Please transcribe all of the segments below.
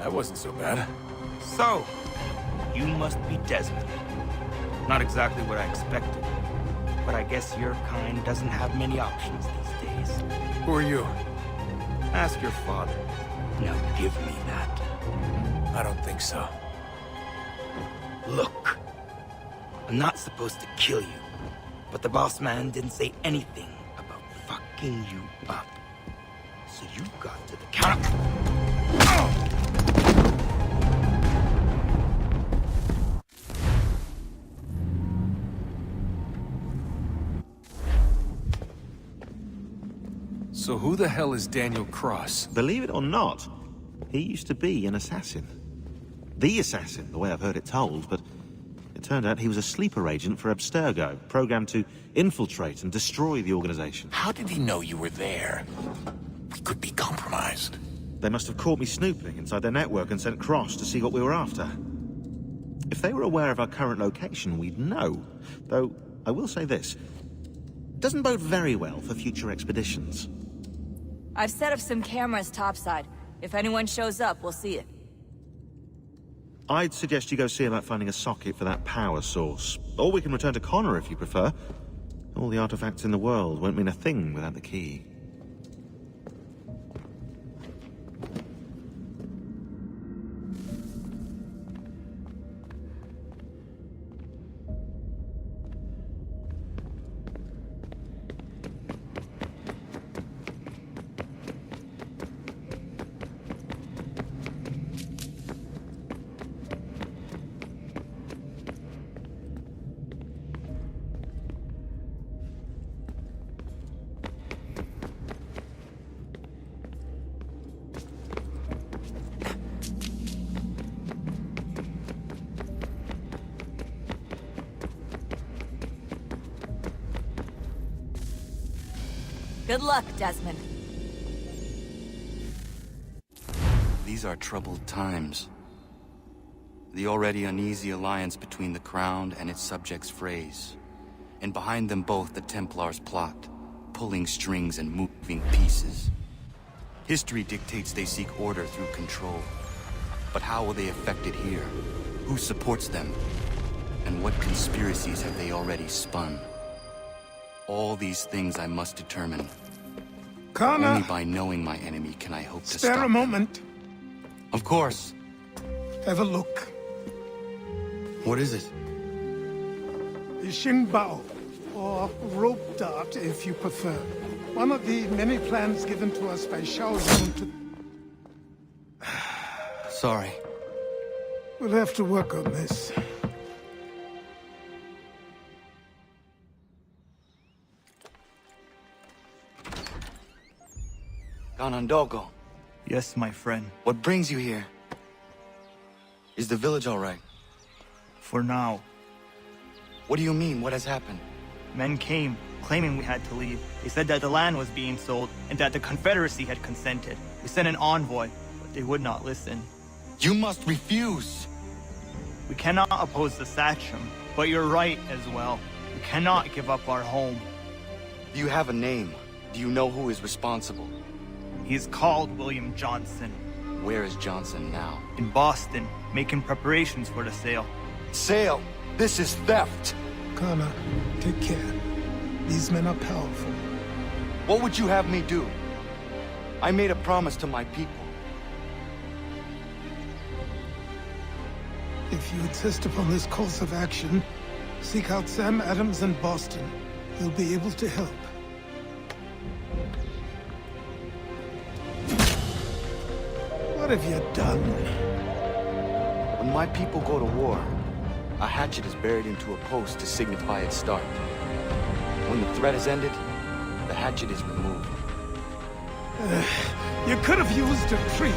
That wasn't so bad. So, you must be Desmond. Not exactly what I expected, but I guess your kind doesn't have many options these days. Who are you? Ask your father. Now give me that. I don't think so. Look, I'm not supposed to kill you, but the boss man didn't say anything about fucking you up. So you got to the counter. So who the hell is Daniel Cross? Believe it or not, he used to be an assassin. The assassin, the way I've heard it told, but it turned out he was a sleeper agent for Abstergo, programmed to infiltrate and destroy the organization. How did he know you were there? We could be compromised. They must have caught me snooping inside their network and sent Cross to see what we were after. If they were aware of our current location, we'd know. Though, I will say this. It doesn't bode very well for future expeditions. I've set up some cameras topside. If anyone shows up, we'll see it. I'd suggest you go see about finding a socket for that power source. Or we can return to Connor if you prefer. All the artifacts in the world won't mean a thing without the key. Good luck, Desmond. These are troubled times. The already uneasy alliance between the Crown and its subjects frays. And behind them both the Templars plot, pulling strings and moving pieces. History dictates they seek order through control. But how will they affect it here? Who supports them? And what conspiracies have they already spun? All these things I must determine. Connor, only by knowing my enemy can I hope to stop spare a them. moment. Of course. Have a look. What is it? The Xingbao, or rope dart if you prefer. One of the many plans given to us by Shao Zun to... Sorry. We'll have to work on this. Ganondogo, Yes, my friend. what brings you here? Is the village all right? For now. What do you mean? What has happened? Men came, claiming we had to leave. They said that the land was being sold, and that the Confederacy had consented. We sent an envoy, but they would not listen. You must refuse! We cannot oppose the Sachem, but you're right as well. We cannot give up our home. Do you have a name? Do you know who is responsible? He is called William Johnson. Where is Johnson now? In Boston, making preparations for the sale. Sale! This is theft! Connor, take care. These men are powerful. What would you have me do? I made a promise to my people. If you insist upon this course of action, seek out Sam Adams in Boston. He'll be able to help. What have you done? When my people go to war, a hatchet is buried into a post to signify its start. When the threat is ended, the hatchet is removed. You could have used a tree.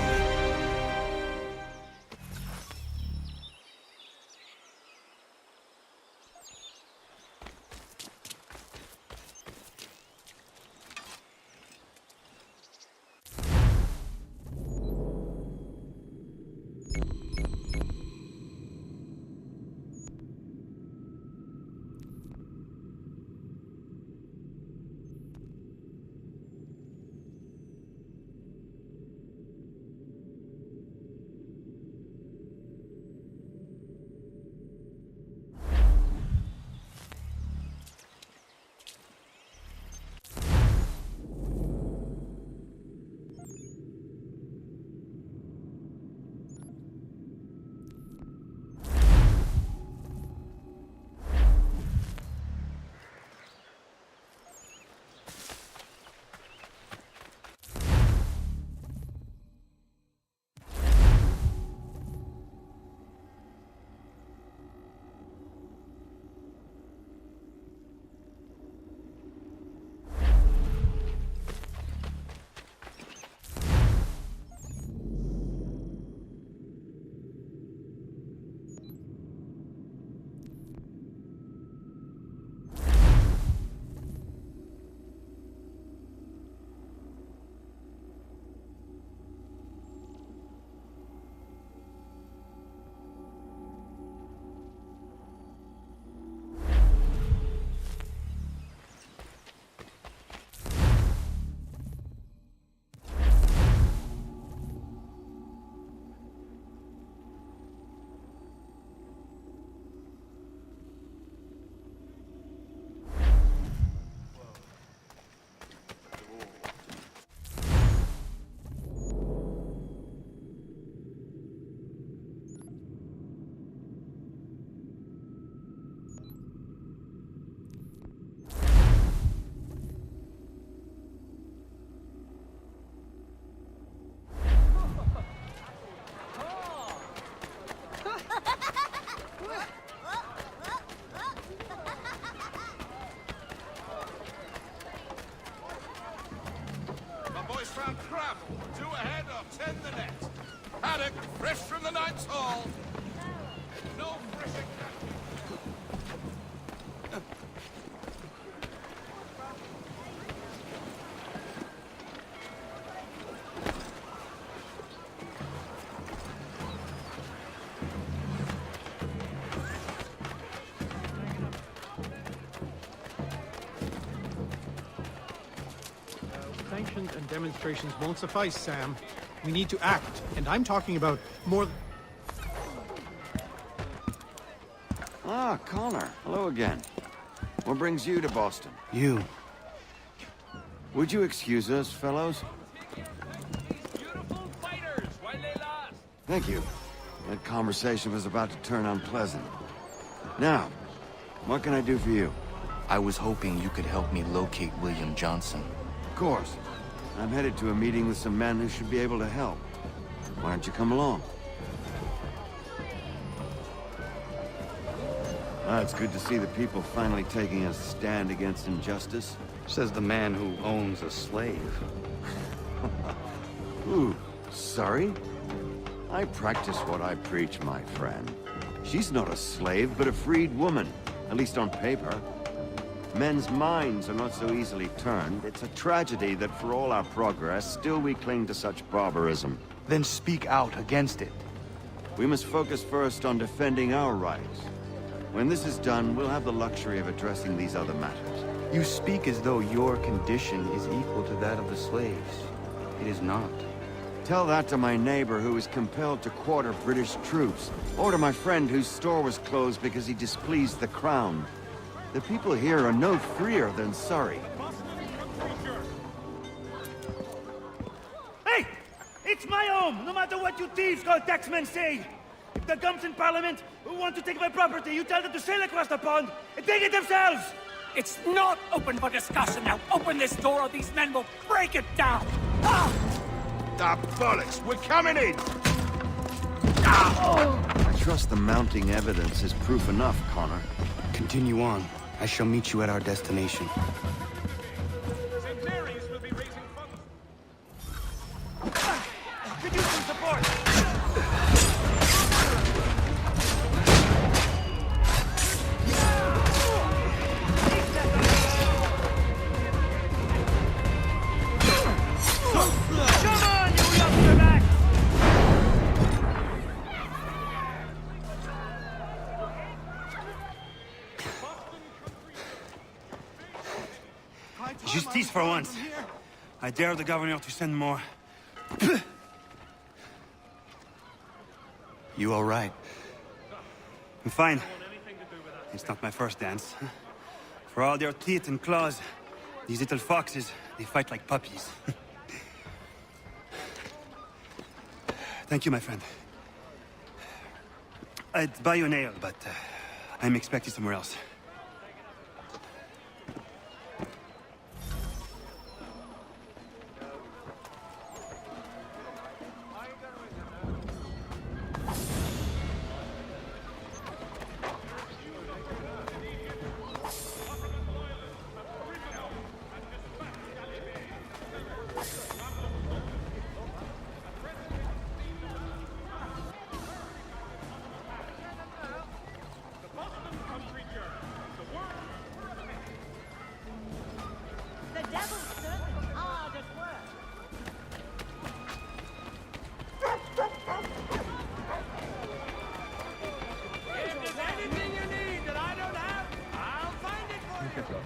Send the net. Haddock, fresh from the Knight's Hall. No fishing. Sanctions and demonstrations won't suffice, Sam. We need to act, and I'm talking about more... Ah, Connor. Hello again. What brings you to Boston? You. Would you excuse us, fellows? Beautiful fighters while they last. Thank you. That conversation was about to turn unpleasant. Now, what can I do for you? I was hoping you could help me locate William Johnson. Of course. I'm headed to a meeting with some men who should be able to help. Why don't you come along? It's good to see the people finally taking a stand against injustice. Says the man who owns a slave. Ooh, sorry? I practice what I preach, my friend. She's not a slave, but a freed woman, at least on paper. Men's minds are not so easily turned. It's a tragedy that for all our progress, still we cling to such barbarism. Then speak out against it. We must focus first on defending our rights. When this is done, we'll have the luxury of addressing these other matters. You speak as though your condition is equal to that of the slaves. It is not. Tell that to my neighbor who was compelled to quarter British troops, or to my friend whose store was closed because he displeased the crown. The people here are no freer than Surrey. Hey! It's my home, no matter what you thieves called taxmen say! If the gums in Parliament who want to take my property, you tell them to sail across the pond and take it themselves! It's not open for discussion now. Open this door or these men will break it down. Ah! Ah, bollocks! We're coming in! I trust the mounting evidence is proof enough, Connor. Continue on. I shall meet you at our destination. St. Mary's will be raising funds. Could use some support! Come on, you youngster! Justice for once. I dare the governor to send more. You all right? I'm fine. It's not my first dance. For all their teeth and claws, these little foxes, they fight like puppies. Thank you, my friend. I'd buy you an ale, but I'm expected somewhere else. The devil's servants hard at work. If there's anything you need that I don't have, I'll find it for you.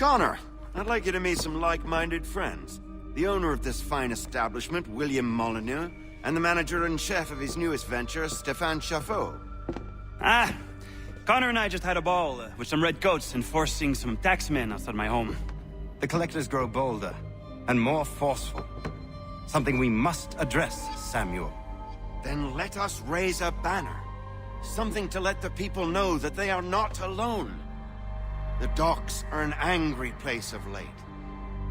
Connor, I'd like you to meet some like-minded friends. The owner of this fine establishment, William Molyneux, and the manager and chef of his newest venture, Stéphane Chaffeau. Ah, Connor and I just had a ball with some red coats enforcing some taxmen outside my home. The collectors grow bolder and more forceful. Something we must address, Samuel. Then let us raise a banner. Something to let the people know that they are not alone. The docks are an angry place of late.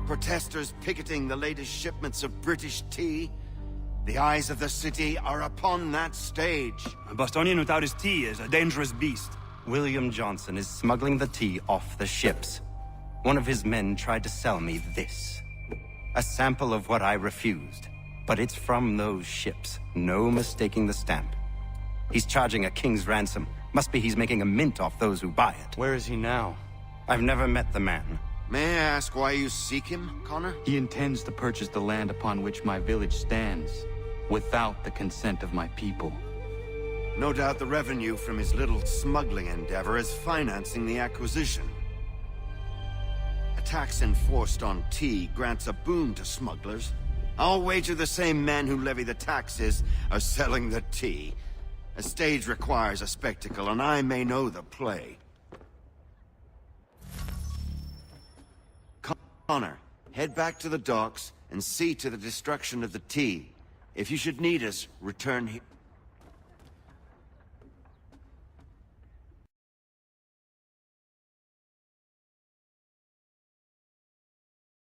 Protesters picketing the latest shipments of British tea. The eyes of the city are upon that stage. A Bostonian without his tea is a dangerous beast. William Johnson is smuggling the tea off the ships. One of his men tried to sell me this. A sample of what I refused. But it's from those ships. No mistaking the stamp. He's charging a king's ransom. Must be he's making a mint off those who buy it. Where is he now? I've never met the man. May I ask why you seek him, Connor? He intends to purchase the land upon which my village stands, without the consent of my people. No doubt the revenue from his little smuggling endeavor is financing the acquisition. A tax enforced on tea grants a boon to smugglers. I'll wager the same men who levy the taxes are selling the tea. A stage requires a spectacle, and I may know the play. Connor, head back to the docks and see to the destruction of the tea. If you should need us, return here.